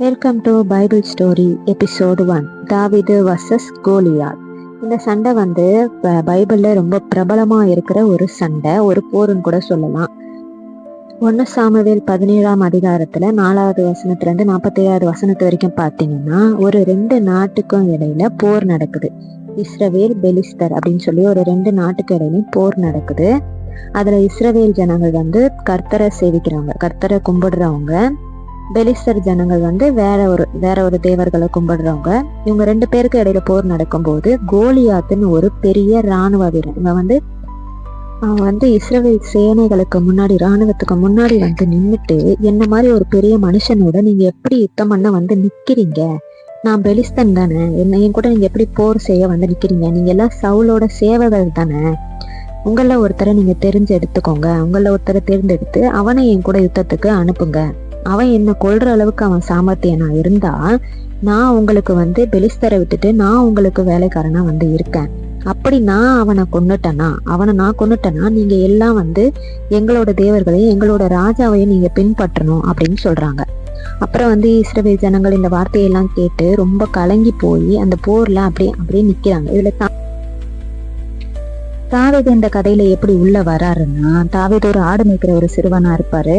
Welcome to Bible story episode 1, தாவீது versus Goliath. இந்த சண்டை வந்து பைபிள்ல ரொம்ப பிரபலமா இருக்கிற ஒரு சண்டை, ஒரு போருன்னு கூட சொல்லலாம். 1 சாமுவேல் 17ஆம் அதிகாரத்துல 4வது வசனத்துல இருந்து 47வது வசனத்து வரைக்கும் பார்த்தீங்கன்னா, ஒரு 2 நாட்டுக்கும் இடையில போர் நடக்குது. இஸ்ரவேல் பெலிஸ்தர் அப்படின்னு சொல்லி ஒரு 2 நாட்டுக்கு இடையிலும் போர் நடக்குது. அதுல இஸ்ரவேல் ஜனங்கள் வந்து கர்த்தரை சேவிக்கிறவங்க, கர்த்தரை கும்பிடுறவங்க. பெலிஸ்தர் ஜனங்கள் வந்து வேற ஒரு தேவர்களை கும்பிடுறவங்க. இவங்க 2 பேருக்கு இடையில போர் நடக்கும்போது கோலியாத்துன்னு ஒரு பெரிய இராணுவ வீரன், அவன் வந்து இஸ்ரவேல் சேனைகளுக்கு முன்னாடி, இராணுவத்துக்கு முன்னாடி வந்து நின்றுட்டு, என்ன மாதிரி ஒரு பெரிய மனுஷனோட நீங்க எப்படி யுத்தம் பண்ண வந்து நிக்கிறீங்க? நான் பெலிஸ்தன் தானே, என் கூட நீங்க எப்படி போர் செய்ய வந்து நிக்கிறீங்க? நீங்க எல்லாம் சவுலோட சேவகர்கள் தானே, உங்கள ஒருத்தரை நீங்க எடுத்துக்கோங்க, உங்கள ஒருத்தரை தேர்ந்தெடுத்து அவனை என் கூட யுத்தத்துக்கு அனுப்புங்க. அவன் என்ன கொல்ற அளவுக்கு அவன் சாமர்த்தியனா இருந்தா, நான் உங்களுக்கு வந்து பெலிஸ்தரை விட்டுட்டு நான் உங்களுக்கு வேலைக்காரனா வந்து இருக்கேன். அப்படி நான் அவனை கொன்னுட்டேனா நீங்க எல்லாம் வந்து எங்களோட தேவர்களையும் எங்களோட ராஜாவையும் நீங்க பின்பற்றணும் அப்படின்னு சொல்றாங்க. அப்புறம் வந்து இஸ்ரவேல் ஜனங்கள் இந்த வார்த்தையெல்லாம் கேட்டு ரொம்ப கலங்கி போய் அந்த போர்ல அப்படியே நிக்கிறாங்க. இதுல தாவீது இந்த கதையில எப்படி உள்ள வராருன்னா, தாவீது ஒரு ஆடு மேய்க்கிற ஒரு சிறுவனா இருப்பாரு.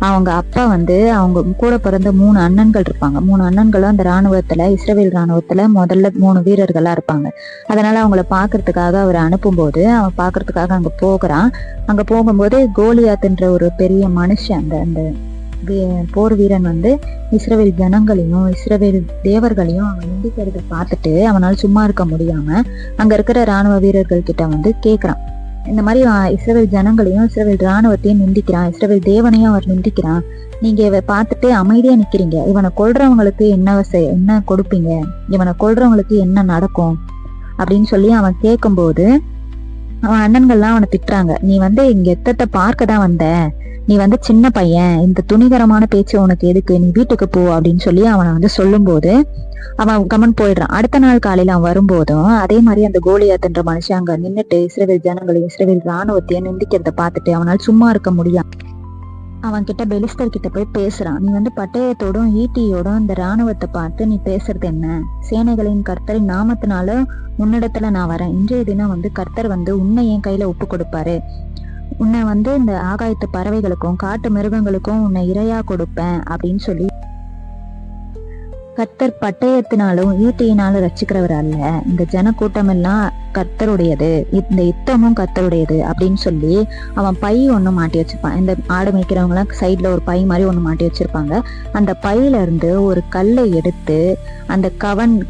அவங்க அப்பா வந்து அவங்க கூட பிறந்த 3 அண்ணன்கள் இருப்பாங்க. 3 அண்ணன்களும் அந்த ராணுவத்துல, இஸ்ரவேல் ராணுவத்துல முதல்ல 3 வீரர்களா இருப்பாங்க. அதனால அவங்கள பாக்குறதுக்காக அவர் அனுப்பும்போது, அவன் பாக்குறதுக்காக அங்க போகிறான். அங்க போகும்போது கோலியாத்ன்ற ஒரு பெரிய மனுஷன், அந்த போர் வீரன் வந்து இஸ்ரவேல் ஜனங்களையும் இஸ்ரவேல் தேவர்களையும் அவன் நிந்திக்கிறத பார்த்துட்டு அவனால் சும்மா இருக்க முடியாம அங்க இருக்கிற ராணுவ வீரர்கள் கிட்ட வந்து கேக்குறான். இந்த மாதிரி இஸ்ரவேல் ஜனங்களையும் இஸ்ரவேல் ராணுவத்தையும் நிந்திக்கிறான், இஸ்ரவேல் தேவனையும் அவர் நிந்திக்கிறான். நீங்க இவ பார்த்துட்டு அமைதியா நிக்கிறீங்க, இவனை கொல்றவங்களுக்கு என்ன கொடுப்பீங்க, இவனை கொல்றவங்களுக்கு என்ன நடக்கும் அப்படின்னு சொல்லி அவன் கேட்கும்போது, அவன் அண்ணன்கள்லாம் அவனை திட்டுறாங்க. நீ வந்து இங்க யுத்தத்தை பார்க்க தான் வந்த, நீ வந்து சின்ன பையன், இந்த துணிகரமான பேச்சு உனக்கு எதுக்கு, நீ வீட்டுக்கு போ அப்படின்னு சொல்லி அவனை வந்து சொல்லும் போது அவன் கமன் போயிடுறான். அடுத்த நாள் காலையில அவன் வரும்போதும் அதே மாதிரி அந்த கோலியாத்ன்ற மனுஷன் அங்க நின்னுட்டு இஸ்ரவேல் ஜனங்களையும் இஸ்ரவேல் ராணுவத்தையும் நிந்திக்கிறத பார்த்துட்டு அவனால் சும்மா இருக்க முடியும். அவன் கிட்ட பெலிஸ்தர் கிட்ட போய் பேசுறான். நீ வந்து பட்டயத்தோடும் ஈட்டியோடும் இந்த ராணுவத்தை பார்த்து நீ பேசுறது என்ன? சேனைகளின் கர்த்தரின் நாமத்தினால உன்னிடத்துல நான் வரேன். இன்றைய தினம் வந்து கர்த்தர் வந்து உன்னை என் கையில ஒப்பு கொடுப்பாரு. உன்னை வந்து இந்த ஆகாயத்து பறவைகளுக்கும் காட்டு மிருகங்களுக்கும் உன்னை இரையா கொடுப்பேன் அப்படின்னு சொல்லி, கர்த்தர் பட்டயத்தினாலும் ஈட்டியினாலும் ரசிக்கிறவர் அல்ல, இந்த ஜன கூட்டம் எல்லாம் கர்த்தருடையது, இந்த யுத்தமும் கர்த்தருடையது அப்படின்னு சொல்லி அவன் பை ஒண்ணு மாட்டி வச்சிருப்பான். இந்த ஆடு மேய்க்கிறவங்க எல்லாம் சைட்ல ஒரு பை மாதிரி ஒண்ணு மாட்டி வச்சிருப்பாங்க. அந்த பையில இருந்து ஒரு கல்லை எடுத்து, அந்த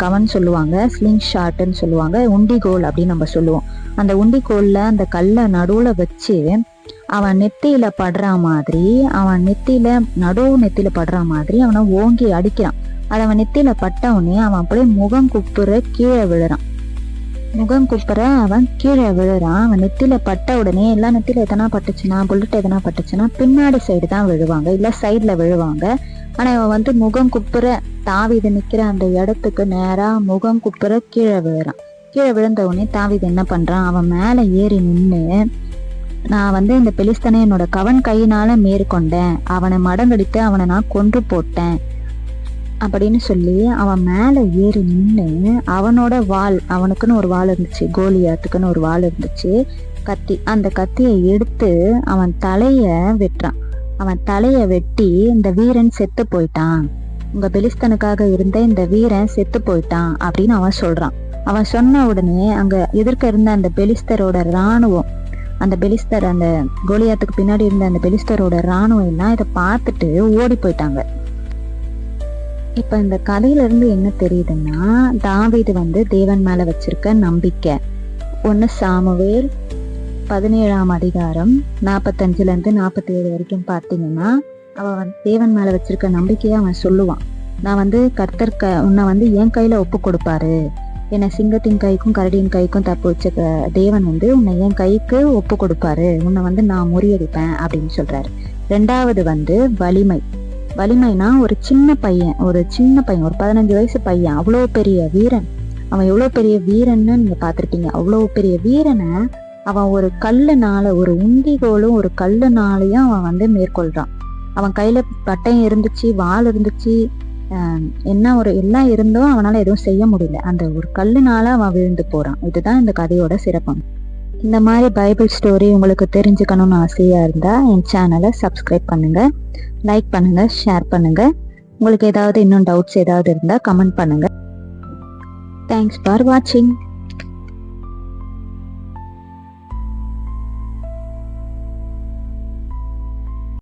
கவன் சொல்லுவாங்க, ஸ்லிங் ஷாட்ன்னு சொல்லுவாங்க, உண்டிகோல் அப்படின்னு நம்ம சொல்லுவோம். அந்த உண்டிகோல்ல அந்த கல்லை நடுவுல வச்சு அவன் நெத்தியில படுற மாதிரி, அவன் நெத்தியில படுற மாதிரி அவனை ஓங்கி அடிக்கிறான். அது அவன் நெத்தியில பட்டவுடனே அவன் அப்படியே முகம் குப்புற கீழே விழுறான். அவன் நெத்தியில பட்ட உடனே, எல்லா நெத்தியில எதனா பட்டுச்சுன்னா, புல்லட் எதனா பட்டுச்சுன்னா பின்னாடி சைடு தான் விழுவாங்க, இல்ல சைட்ல விழுவாங்க. ஆனா அவன் வந்து முகம் குப்புற, தாவீது நிக்கிற அந்த இடத்துக்கு நேரா முகம் குப்புற கீழே விழுறான். கீழே விழுந்த உடனே தாவீது என்ன பண்றான், அவன் மேல ஏறி நின்று, நான் வந்து இந்த பெலிஸ்தனை என்னோட கவன் கையினால மேற்கொண்டேன், அவனை மடங்கடித்து அவனை நான் கொன்று போட்டேன் அப்படின்னு சொல்லி அவன் மேல ஏறி நின்று அவனோட வாள், அவனுக்குன்னு ஒரு வாள் இருந்துச்சு, கோலியாத்துக்குன்னு ஒரு வாள் இருந்துச்சு, கத்தி. அந்த கத்தியை எடுத்து அவன் தலைய வெட்டுறான். அவன் தலைய வெட்டி, இந்த வீரன் செத்து போயிட்டான், உங்க பெலிஸ்தனுக்காக இருந்த இந்த வீரன் செத்து போயிட்டான் அப்படின்னு அவன் சொல்றான். அவன் சொன்ன உடனே அங்க எதிர்க்க இருந்த அந்த பெலிஸ்தரோட இராணுவம், அந்த கோலியாத்துக்கு பின்னாடி இருந்த அந்த பெலிஸ்தரோட இராணுவம் எல்லாம் இதை பார்த்துட்டு ஓடி போயிட்டாங்க. இப்ப இந்த கதையில இருந்து என்ன தெரியுதுன்னா, தாவீது வந்து தேவன் மேல வச்சிருக்க நம்பிக்கை. 1 சாமுவேல் 17ஆம் அதிகாரம் 45ல இருந்து 47 வரைக்கும் பார்த்தீங்கன்னா, அவன் தேவன் மேல வச்சிருக்க நம்பிக்கையை அவன் சொல்லுவான். நான் வந்து கர்த்தர் உன்னை வந்து என் கையில ஒப்பு கொடுப்பாரு, என்னை சிங்கத்தின் கைக்கும் கரடியின் கைக்கும் தப்பு வச்ச தேவன் வந்து உன்னை என் கைக்கு ஒப்பு கொடுப்பாரு, உன்னை வந்து நான் முறியடிப்பேன் அப்படின்னு சொல்றாரு. 2வது வந்து வலிமைனா ஒரு சின்ன பையன், ஒரு 15 வயசு பையன், அவ்வளோ பெரிய வீரன். அவன் எவ்வளவு பெரிய வீரன்னு நீங்க பார்த்திருப்பீங்க. அவ்வளவு பெரிய வீரனை அவன் ஒரு கல்லுனால, ஒரு உண்டிகோலும் ஒரு கல்லுனாலையும் அவன் வந்து மேற்கொள்றான். அவன் கையில பட்டயம் இருந்துச்சு, வாள் இருந்துச்சு, என்ன ஒரு எல்லாம் இருந்தும் அவனால எதுவும் செய்ய முடியல. அந்த ஒரு கல்லுனால அவன் விழுந்து போறான். இதுதான் இந்த கதையோட சிறப்பம். இந்த மாதிரி பைபிள் ஸ்டோரி உங்களுக்கு தெரிஞ்சுக்கணும்னு ஆசையா இருந்தா என் சேனலை சப்ஸ்கிரைப் பண்ணுங்க, லைக் பண்ணுங்க, ஷேர் பண்ணுங்க. உங்களுக்கு ஏதாவது இன்னும் டவுட்ஸ் ஏதாவது இருந்தா கமெண்ட் பண்ணுங்க. தேங்க்ஸ் ஃபார் வாட்சிங்.